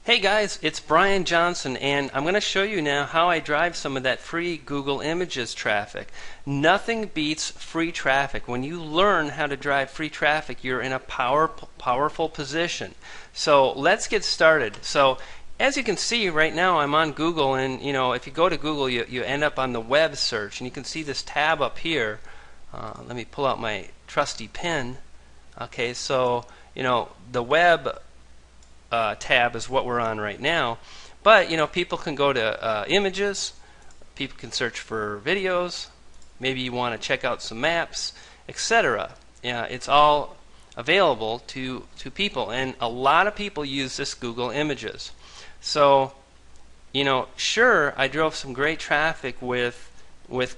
Hey guys, it's Brian Johnson, and I'm going to show you now how I drive some of that free Google Images traffic. Nothing beats free traffic. When you learn how to drive free traffic, you're in a powerful position. So let's get started. So as you can see right now, I'm on Google, and if you go to Google, you end up on the web search, and you can see this tab up here. Let me pull out my trusty pen. Okay, so the web tab is what we're on right now, but people can go to images, people can search for videos, maybe you want to check out some maps, etc. It's all available to people, and a lot of people use this Google Images. So sure, I drove some great traffic with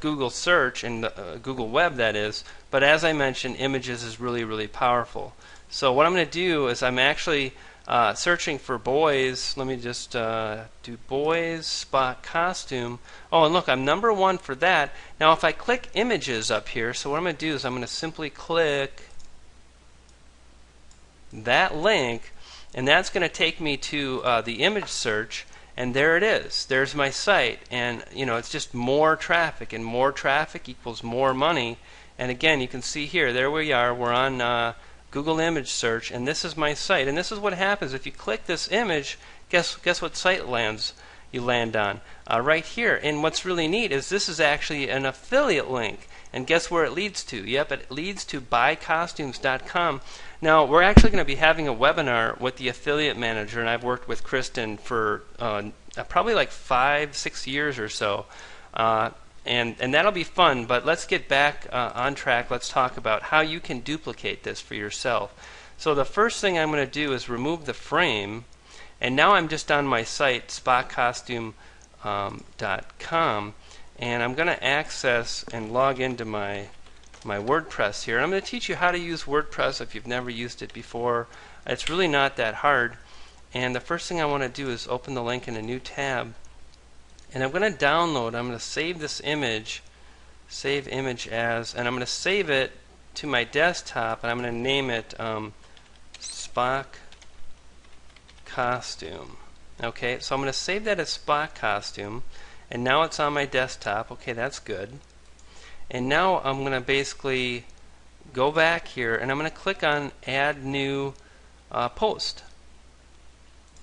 Google search and Google web, that is, but as I mentioned, images is really powerful. So what I'm going to do is I'm actually searching for boys. Let me just do boys spot costume. Oh, and look, I'm #1 for that. Now if I click images up here, so what I'm going to do is I'm going to simply click that link, and that's going to take me to the image search, and there it is. There's my site, and it's just more traffic, and more traffic equals more money. And again, you can see here, there we are, we're on Google image search, and this is my site. And this is what happens if you click this image. Guess what site you land on right here. And what's really neat is this is actually an affiliate link, and guess where it leads to? Yep, it leads to buycostumes.com. Now we're actually going to be having a webinar with the affiliate manager, and I've worked with Kristen for probably like 5-6 years or so. And that'll be fun, but let's get back on track. Let's talk about how you can duplicate this for yourself. So the first thing I'm going to do is remove the frame, and now I'm just on my site, spotcostume.com, and I'm going to access and log into my WordPress here. I'm going to teach you how to use WordPress if you've never used it before. It's really not that hard. And the first thing I want to do is open the link in a new tab. And I'm going to download, I'm going to save this image, save image as, and I'm going to save it to my desktop, and I'm going to name it Spock Costume. Okay, so I'm going to save that as Spock Costume, and now it's on my desktop. Okay, that's good. And now I'm going to basically go back here, and I'm going to click on Add New Post.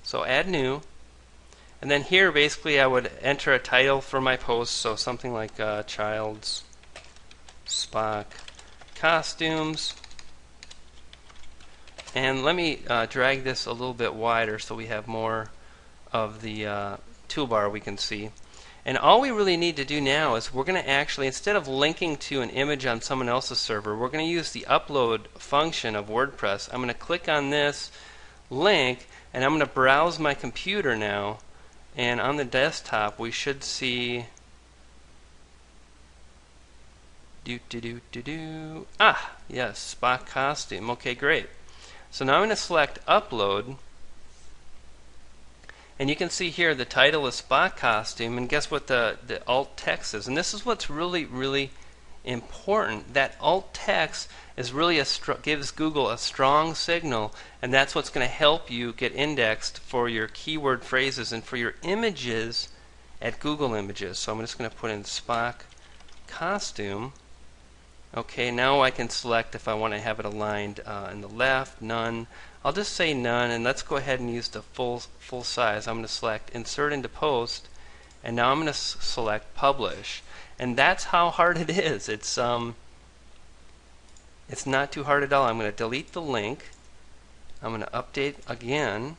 So Add New. And then here, basically, I would enter a title for my post, so something like Child's Spock Costumes. And let me drag this a little bit wider so we have more of the toolbar we can see. And all we really need to do now is we're going to actually, instead of linking to an image on someone else's server, we're going to use the upload function of WordPress. I'm going to click on this link, and I'm going to browse my computer now. And on the desktop, we should see yes, Spock Costume. Okay, great. So now I'm going to select Upload, and you can see here the title is Spock Costume, and guess what the alt text is? And this is what's really important. That alt text is really gives Google a strong signal, and that's what's going to help you get indexed for your keyword phrases and for your images at Google Images. So I'm just going to put in Spock Costume. Okay, now I can select if I want to have it aligned in the left, none. I'll just say none, and let's go ahead and use the full size. I'm going to select Insert into Post, and now I'm going to select Publish. And that's how hard it is. It's not too hard at all. I'm going to delete the link. I'm going to update again.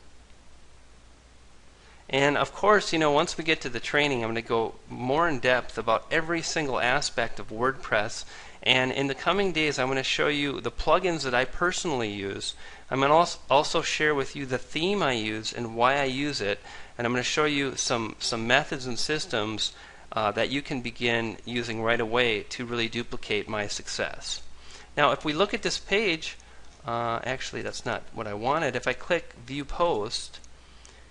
And of course, once we get to the training, I'm going to go more in depth about every single aspect of WordPress. And in the coming days, I'm going to show you the plugins that I personally use. I'm going to also share with you the theme I use and why I use it. And I'm going to show you some methods and systems that you can begin using right away to really duplicate my success. Now, if we look at this page, actually that's not what I wanted. If I click View Post,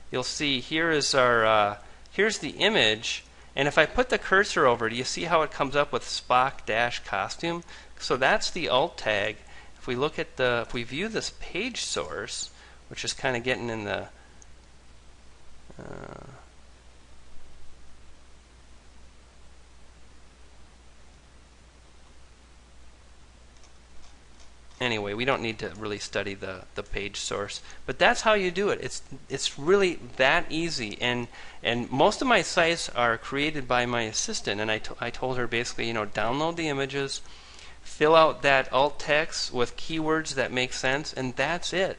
you'll see here is our here's the image, and if I put the cursor over, do you see how it comes up with Spock-costume? So that's the alt tag. If we look at if we view this page source, which is kind of getting in the Anyway, we don't need to really study the page source, but that's how you do it. It's really that easy, and most of my sites are created by my assistant, and I told her basically, download the images, fill out that alt text with keywords that make sense, and that's it.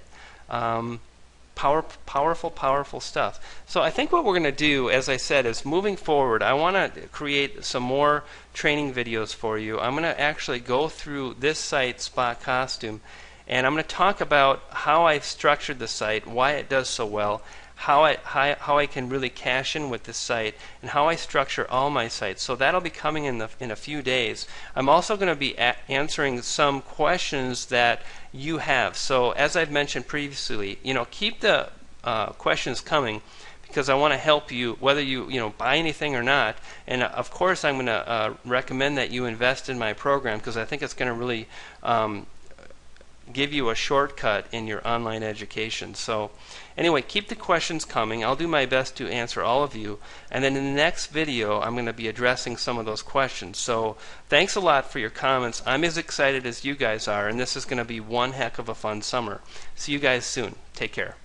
Powerful stuff. So I think what we're going to do, as I said, is moving forward, I want to create some more training videos for you. I'm going to actually go through this site, Spot Costume, and I'm going to talk about how I've structured the site, why it does so well, how I can really cash in with this site, and how I structure all my sites. So that'll be coming in a few days. I'm also going to be answering some questions that you have. So as I've mentioned previously, keep the questions coming, because I want to help you whether you buy anything or not. And of course, I'm going to recommend that you invest in my program, because I think it's going to really give you a shortcut in your online education. So anyway, keep the questions coming. I'll do my best to answer all of you, and then in the next video I'm going to be addressing some of those questions. So thanks a lot for your comments. I'm as excited as you guys are, and this is going to be one heck of a fun summer. See you guys soon. Take care.